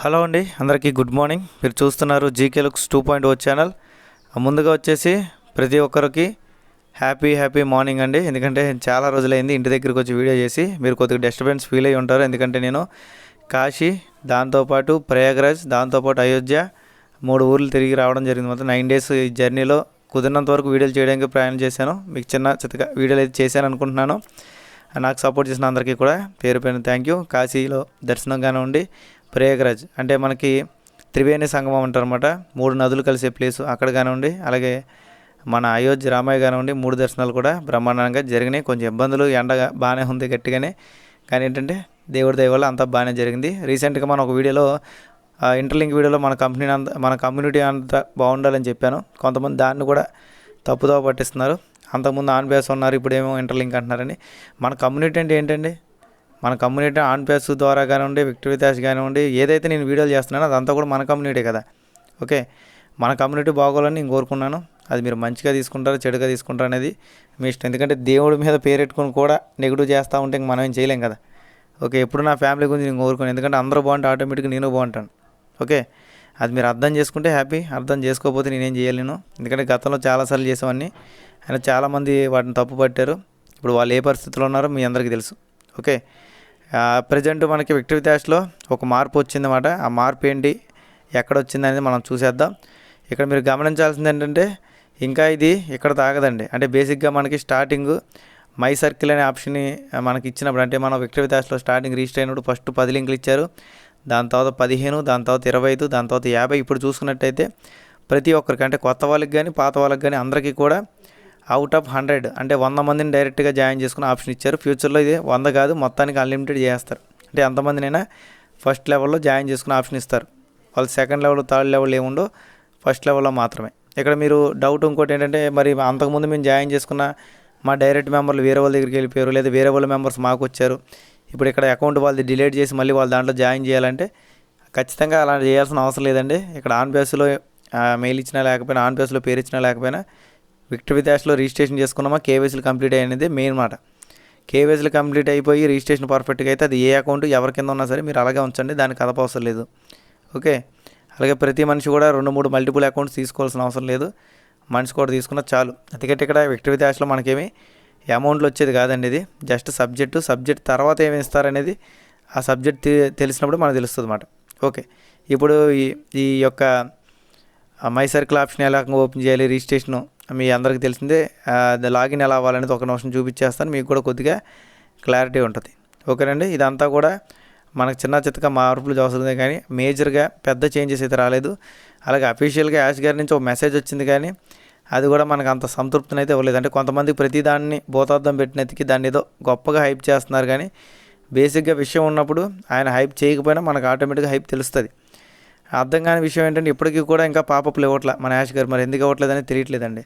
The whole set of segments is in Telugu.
హలో అండి, అందరికీ గుడ్ మార్నింగ్. మీరు చూస్తున్నారు జీకే లుక్స్ 2.0 ఛానల్. ముందుగా వచ్చేసి ప్రతి ఒక్కరికి హ్యాపీ మార్నింగ్ అండి. ఎందుకంటే చాలా రోజులైంది ఇంటి దగ్గరికి వచ్చి వీడియో చేసి. మీరు కొద్దిగా డిస్టర్బెన్స్ ఫీల్ అయ్యి ఉంటారు, ఎందుకంటే నేను కాశీ, దాంతోపాటు ప్రయాగ్రాజ్, దాంతోపాటు అయోధ్య 3 ఊర్లు తిరిగి రావడం జరిగింది. మొత్తం 9 days ఈ జర్నీలో కుదిరినంత వరకు వీడియోలు చేయడానికి ప్రయాణం చేశాను. మీకు చిన్నగా వీడియోలు అయితే చేశాను అనుకుంటున్నాను. నాకు సపోర్ట్ చేసిన అందరికీ కూడా పేరు పేరున థ్యాంక్ యూ. కాశీలో దర్శనంగానే ఉండి ప్రయాగ్రాజ్ అంటే మనకి త్రివేణి సంగమం అంటారన్నమాట, 3 నదులు కలిసే ప్లేసు అక్కడ కానివ్వండి. అలాగే మన అయోధ్య రామయ్య కానివ్వండి, 3 దర్శనాలు కూడా బ్రహ్మాండంగా జరిగినాయి. కొంచెం ఇబ్బందులు, ఎండగా బాగానే ఉంది గట్టిగానే, కానీ ఏంటంటే దేవుడి దయ వల్ల అంతా బాగానే జరిగింది. రీసెంట్గా మనం ఒక వీడియోలో ఇంటర్లింక్ వీడియోలో మన కమ్యూనిటీ అంతా బాగుండాలని చెప్పాను. కొంతమంది దాన్ని కూడా తప్పుదోవ పట్టిస్తున్నారు. అంతకుముందు ఆన్ బేస్ ఉన్నారు, ఇప్పుడేమో ఇంటర్లింక్ అంటున్నారని. మన కమ్యూనిటీ అంటే ఏంటండి? మన కమ్యూనిటీ ఆన్ బేస్ ద్వారా కానివ్వండి, విక్టరీ వితాస్ కానివ్వండి, ఏదైతే నేను వీడియోలు చేస్తున్నానో అదంతా కూడా మన కమ్యూనిటీ కదా. ఓకే, మన కమ్యూనిటీ బాగోవాలని నేను కోరుకున్నాను. అది మీరు మంచిగా తీసుకుంటారు, చెడుగా తీసుకుంటారు అనేది మీ ఇష్టం. ఎందుకంటే దేవుడి మీద పేరెట్టుకొని కూడా నెగిటివ్ చేస్తూ ఉంటే ఇంక మనం ఏం చేయలేం కదా. ఓకే, ఎప్పుడు నా ఫ్యామిలీ గురించి నేను కోరుకున్నాను, ఎందుకంటే అందరూ బాగుంటే ఆటోమేటిక్గా నేను బాగుంటాను. ఓకే, అది మీరు అర్థం చేసుకుంటే హ్యాపీ, అర్థం చేసుకోకపోతే నేనేం చేయలేను. ఎందుకంటే గతంలో చాలాసార్లు చేసేవాడిని, అయినా చాలామంది వాటిని తప్పు పట్టారు. ఇప్పుడు వాళ్ళు ఏ పరిస్థితిలో ఉన్నారో మీ అందరికీ తెలుసు. ఓకే, ప్రజెంట్ మనకి విక్టరీ వితాస్లో ఒక మార్పు వచ్చిందన్నమాట. ఆ మార్పు ఏంటి, ఎక్కడ వచ్చింది అనేది మనం చూసేద్దాం. ఇక్కడ మీరు గమనించాల్సింది ఏంటంటే, ఇంకా ఇది ఇక్కడ తాగదండి. అంటే బేసిక్గా మనకి స్టార్టింగ్ మై సర్కిల్ అనే ఆప్షన్ని మనకి ఇచ్చినప్పుడు, అంటే మనం విక్టరీ వితాస్లో స్టార్టింగ్ రిజిస్టర్ అయినప్పుడు ఫస్ట్ 10 లింకులు ఇచ్చారు, దాని తర్వాత 15, దాని తర్వాత 25, దాని తర్వాత 50. ఇప్పుడు చూసుకున్నట్టయితే ప్రతి ఒక్కరికి, అంటే కొత్త వాళ్ళకి కానీ పాత వాళ్ళకి కానీ అందరికీ కూడా అవుట్ ఆఫ్ 100 అంటే 100 మందిని డైరెక్ట్గా జాయిన్ చేసుకుని ఆప్షన్ ఇచ్చారు. ఫ్యూచర్లో ఇది 100 కాదు, మొత్తానికి అన్లిమిటెడ్ చేస్తారు. అంటే ఎంతమందినైనా ఫస్ట్ లెవెల్లో జాయిన్ చేసుకుని ఆప్షన్ ఇస్తారు. వాళ్ళు సెకండ్ లెవెల్, థర్డ్ లెవెల్ ఏముండో, ఫస్ట్ లెవెల్లో మాత్రమే. ఇక్కడ మీరు డౌట్ ఇంకోటి ఏంటంటే, మరి అంతకుముందు మేము జాయిన్ చేసుకున్న మా డైరెక్ట్ మెంబర్లు వేరే వాళ్ళ దగ్గరికి వెళ్ళిపోయారు, లేదా వేరే వాళ్ళ మెంబర్స్ మాకు వచ్చారు, ఇప్పుడు ఇక్కడ అకౌంట్ వాళ్ళది డిలీట్ చేసి మళ్ళీ వాళ్ళ దాంట్లో జాయిన్ చేయాలంటే ఖచ్చితంగా అలా చేయాల్సిన అవసరం లేదండి. ఇక్కడ ఆన్ బేస్లో మెయిల్ ఇచ్చినా లేకపోయినా, ఆన్ బేస్లో పేరు ఇచ్చినా లేకపోయినా, విక్టరీ వితాస్లో రిజిస్ట్రేషన్ చేసుకున్నామా, కేవైసీలు కంప్లీట్ అయ్యేది మెయిన్ మాట. కేవైసీలు కంప్లీట్ అయిపోయి రిజిస్ట్రేషన్ పర్ఫెక్ట్గా అయితే అది ఏ అకౌంట్ ఎవరి కింద ఉన్నా సరే మీరు అలాగే ఉంచండి, దానికి కదపవసరం లేదు. ఓకే, అలాగే ప్రతి మనిషి కూడా 2-3 మల్టిపుల్ అకౌంట్స్ తీసుకోవాల్సిన అవసరం లేదు. మనిషి కూడా తీసుకున్నా చాలు. ఎందుకంటే ఇక్కడ విక్టరీ వితాస్లో మనకేమి అమౌంట్లు వచ్చేది కాదండి. ఇది జస్ట్ సబ్జెక్ట్ తర్వాత ఏమి ఇస్తారనేది ఆ సబ్జెక్ట్ తెలిసినప్పుడు మనకు తెలుస్తుంది అన్నమాట. ఓకే, ఇప్పుడు ఈ యొక్క మై సర్కిల్ ఆప్షన్ ఎలా ఓపెన్ చేయాలి, రిజిస్ట్రేషను మీ అందరికీ తెలిసిందే. లాగిన్ ఎలా అవ్వాలనేది ఒక నిమిషం చూపించేస్తాను, మీకు కూడా కొద్దిగా క్లారిటీ ఉంటుంది. ఓకేనండి, ఇదంతా కూడా మనకు చిన్న మార్పులు చూస్తుంది, కానీ మేజర్గా పెద్ద చేంజెస్ అయితే రాలేదు. అలాగే అఫీషియల్గా యాష్ గారి నుంచి ఒక మెసేజ్ వచ్చింది, కానీ అది కూడా మనకు అంత సంతృప్తిని అయితే ఇవ్వలేదు. అంటే కొంతమంది ప్రతి దాన్ని భూతార్థం పెట్టినెత్తికి దాన్ని ఏదో గొప్పగా హైప్ చేస్తున్నారు, కానీ బేసిక్గా విషయం ఉన్నప్పుడు ఆయన హైప్ చేయకపోయినా మనకు ఆటోమేటిక్గా హైప్ తెలుస్తుంది. అర్థం కాని విషయం ఏంటంటే, ఇప్పటికీ కూడా ఇంకా పాపప్లు ఇవ్వట్లే మన యాష్ గారు. మరి ఎందుకు ఇవ్వట్లేదని తెలియట్లేదండి.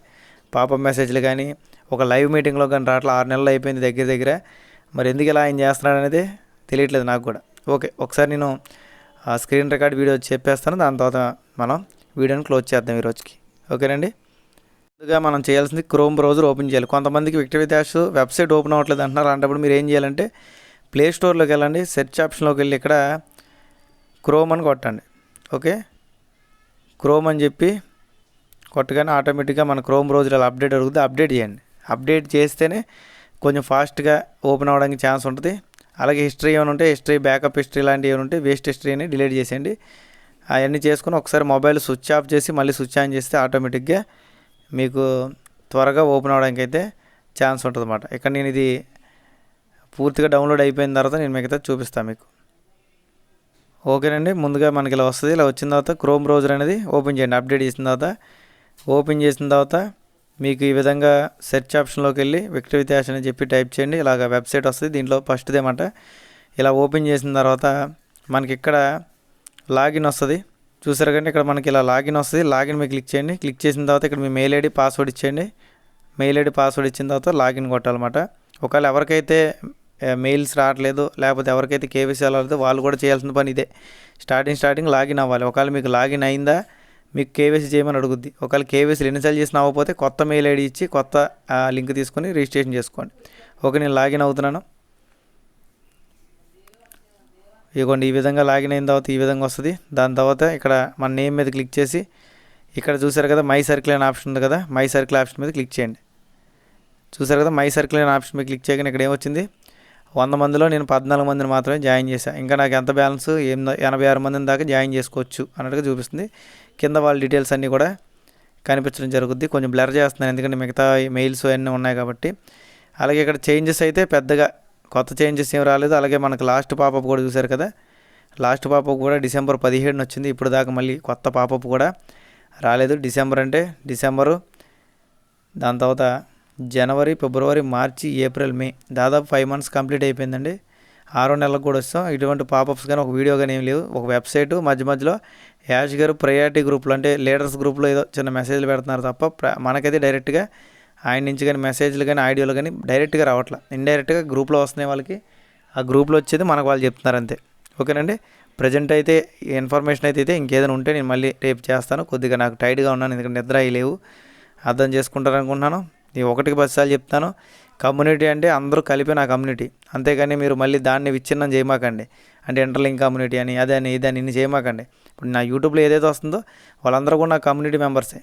పాపప్ మెసేజ్లు కానీ ఒక లైవ్ మీటింగ్లో కానీ రావట్లే. 6 నెలలు అయిపోయింది దగ్గర. మరి ఎందుకు ఇలా ఆయన చేస్తున్నాడు అనేది తెలియట్లేదు నాకు కూడా. ఓకే, ఒకసారి నేను స్క్రీన్ రికార్డ్ వీడియో చెప్పేస్తాను, దాని తర్వాత మనం వీడియోని క్లోజ్ చేద్దాం ఈరోజుకి. ఓకేనండి, ముందుగా మనం చేయాల్సింది క్రోమ్ బ్రౌజర్ ఓపెన్ చేయాలి. కొంతమందికి విక్టరీ వితాస్ వెబ్సైట్ ఓపెన్ అవ్వట్లేదు అంటున్నారు. అలాంటప్పుడు మీరు ఏం చేయాలంటే, ప్లే స్టోర్లోకి వెళ్ళండి, సెర్చ్ ఆప్షన్లోకి వెళ్ళి ఇక్కడ క్రోమ్ అని కొట్టండి. ఓకే, క్రోమ్ అని చెప్పి కొట్టగానే ఆటోమేటిక్గా మన క్రోమ్ బ్రౌజర్ అలా అప్డేట్ అడుగుతుంది. అప్డేట్ చేయండి. అప్డేట్ చేస్తేనే కొంచెం ఫాస్ట్గా ఓపెన్ అవ్వడానికి ఛాన్స్ ఉంటుంది. అలాగే హిస్టరీ ఏమైనా ఉంటే, హిస్టరీ బ్యాకప్ హిస్టరీ లాంటివి ఏమైనా ఉంటే వేస్ట్ హిస్టరీని డిలీట్ చేసేయండి. అవన్నీ చేసుకుని ఒకసారి మొబైల్ స్విచ్ ఆఫ్ చేసి మళ్ళీ స్విచ్ ఆన్ చేస్తే ఆటోమేటిక్గా మీకు త్వరగా ఓపెన్ అవ్వడానికి అయితే ఛాన్స్ ఉంటుంది అన్నమాట. ఇక్కడ నేను ఇది పూర్తిగా డౌన్లోడ్ అయిపోయిన తర్వాత నేను మిగతా చూపిస్తాను మీకు. ఓకేనండి, ముందుగా మనకి ఇలా వస్తుంది. ఇలా వచ్చిన తర్వాత క్రోమ్ బ్రౌజర్ అనేది ఓపెన్ చేయండి. అప్డేట్ చేసిన తర్వాత మీకు ఈ విధంగా సెర్చ్ ఆప్షన్లోకి వెళ్ళి విక్టరీ వితాస్ అని చెప్పి టైప్ చేయండి. ఇలాగ వెబ్సైట్ వస్తుంది. దీంట్లో ఫస్ట్ది ఏమంట, ఇలా ఓపెన్ చేసిన తర్వాత మనకి ఇక్కడ లాగిన్ వస్తుంది. చూసారు కానీ ఇక్కడ మనకి ఇలా లాగిన్ వస్తుంది. లాగిన్ మీద క్లిక్ చేయండి. క్లిక్ చేసిన తర్వాత ఇక్కడ మీ మెయిల్ ఐడి పాస్వర్డ్ ఇచ్చేయండి. మెయిల్ ఐడి పాస్వర్డ్ ఇచ్చిన తర్వాత లాగిన్ కొట్టాలన్నమాట. ఒకవేళ ఎవరికైతే మెయిల్స్ రావట్లేదు, లేకపోతే ఎవరికైతే కేవైసీ రాలేదు, వాళ్ళు కూడా చేయాల్సిన పని ఇదే. స్టార్టింగ్ లాగిన్ అవ్వాలి. ఒకవేళ మీకు లాగిన్ అయిందా, మీకు కేవైసీ చేయమని అడుగుద్ది. ఒకవేళ కేవైసీలు ఎన్నిసార్లు చేసినా అవ్వకపోతే కొత్త మెయిల్ ఐడి ఇచ్చి కొత్త లింక్ తీసుకొని రిజిస్ట్రేషన్ చేసుకోండి. ఓకే, నేను లాగిన్ అవుతున్నాను. ఇదిగోండి ఈ విధంగా లాగిన్ అయిన తర్వాత ఈ విధంగా వస్తుంది. దాని తర్వాత ఇక్కడ మన నేమ్ మీద క్లిక్ చేసి ఇక్కడ చూసారు కదా మై సర్కిల్ అనే ఆప్షన్ ఉంది కదా, మై సర్కిల్ ఆప్షన్ మీద క్లిక్ చేయండి. చూసారు కదా మై సర్కిల్ అనే ఆప్షన్ మీద క్లిక్ చేయగానే ఇక్కడ ఏమొచ్చింది, 100 మందిలో నేను 14 మందిని మాత్రమే జాయిన్ చేశాను. ఇంకా నాకు ఎంత బ్యాలెన్స్ 86 మందిని దాకా జాయిన్ చేసుకోవచ్చు అన్నట్టుగా చూపిస్తుంది. కింద వాళ్ళ డీటెయిల్స్ అన్నీ కూడా కనిపించడం జరుగుద్ది. కొంచెం బ్లర్ చేస్తున్నాను ఎందుకంటే మిగతా మెయిల్స్ అన్నీ ఉన్నాయి కాబట్టి. అలాగే ఇక్కడ చేంజెస్ అయితే పెద్దగా కొత్త చేంజెస్ ఏం రాలేదు. అలాగే మనకు లాస్ట్ పాపప్ కూడా చూసారు కదా, లాస్ట్ పాపప్ కూడా డిసెంబర్ 17 వచ్చింది. ఇప్పుడు దాకా మళ్ళీ కొత్త పాపప్ కూడా రాలేదు. డిసెంబర్ అంటే డిసెంబరు, దాని తర్వాత జనవరి, ఫిబ్రవరి, మార్చి, ఏప్రిల్, మే, దాదాపు 5 మంత్స్ కంప్లీట్ అయిపోయిందండి. 6వ నెలకు కూడా వస్తాం. ఇటువంటి పాపప్స్ కానీ ఒక వీడియో కానీ ఏం లేవు. ఒక వెబ్సైటు మధ్యలో యాష్ గారు ప్రయారిటీ గ్రూప్లో అంటే లీడర్స్ గ్రూప్లో ఏదో చిన్న మెసేజ్లు పెడుతున్నారు తప్ప మనకైతే డైరెక్ట్గా ఆయన నుంచి కానీ మెసేజ్లు కానీ ఆడియోలు కానీ డైరెక్ట్గా రావట్లేదు. ఇండైరెక్ట్గా గ్రూప్లో వస్తున్నాయి వాళ్ళకి, ఆ గ్రూప్లో వచ్చేది మనకు వాళ్ళు చెప్తున్నారు అంతే. ఓకేనండి. ప్రజెంట్ అయితే ఇన్ఫర్మేషన్ అయితే ఇంకేదైనా ఉంటే నేను మళ్ళీ రేపు చేస్తాను. కొద్దిగా నాకు టైట్గా ఉన్నాను ఎందుకంటే నిద్ర అయ్యలేవు, అర్థం చేసుకుంటారు అనుకుంటున్నాను. నేను 1కి 10 సార్లు చెప్తాను, కమ్యూనిటీ అంటే అందరూ కలిపి నా కమ్యూనిటీ, అంతేగాని మీరు మళ్ళీ దాన్ని విచ్ఛిన్నం చేయమాకండి. అంటే ఇంటర్లింక్ కమ్యూనిటీ అని అదని ఇదని ఇన్ని చేయమాకండి. ఇప్పుడు నా యూట్యూబ్లో ఏదైతే వస్తుందో వాళ్ళందరూ కూడా నా కమ్యూనిటీ మెంబర్సే.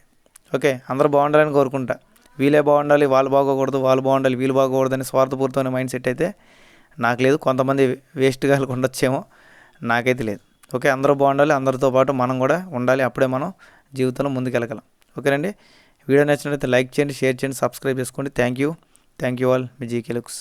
ఓకే, అందరూ బాగుండాలని కోరుకుంటా. వీళ్ళే బాగుండాలి, వాళ్ళు బాగోకూడదు, వాళ్ళు బాగుండాలి, వీళ్ళు బాగోకూడదు అని స్వార్థపూరితమైన మైండ్ సెట్ అయితే నాకు లేదు. కొంతమంది వేస్ట్గా ఉండొచ్చేమో, నాకైతే లేదు. ఓకే, అందరూ బాగుండాలి, అందరితో పాటు మనం కూడా ఉండాలి. అప్పుడే మనం జీవితంలో ముందుకెళ్ళగలం. ఓకేనండి. వీడియో నచ్చినట్లయితే లైక్ చేయండి, షేర్ చేయండి, సబ్స్క్రైబ్ చేసుకోండి. Thank you all. Me GK looks.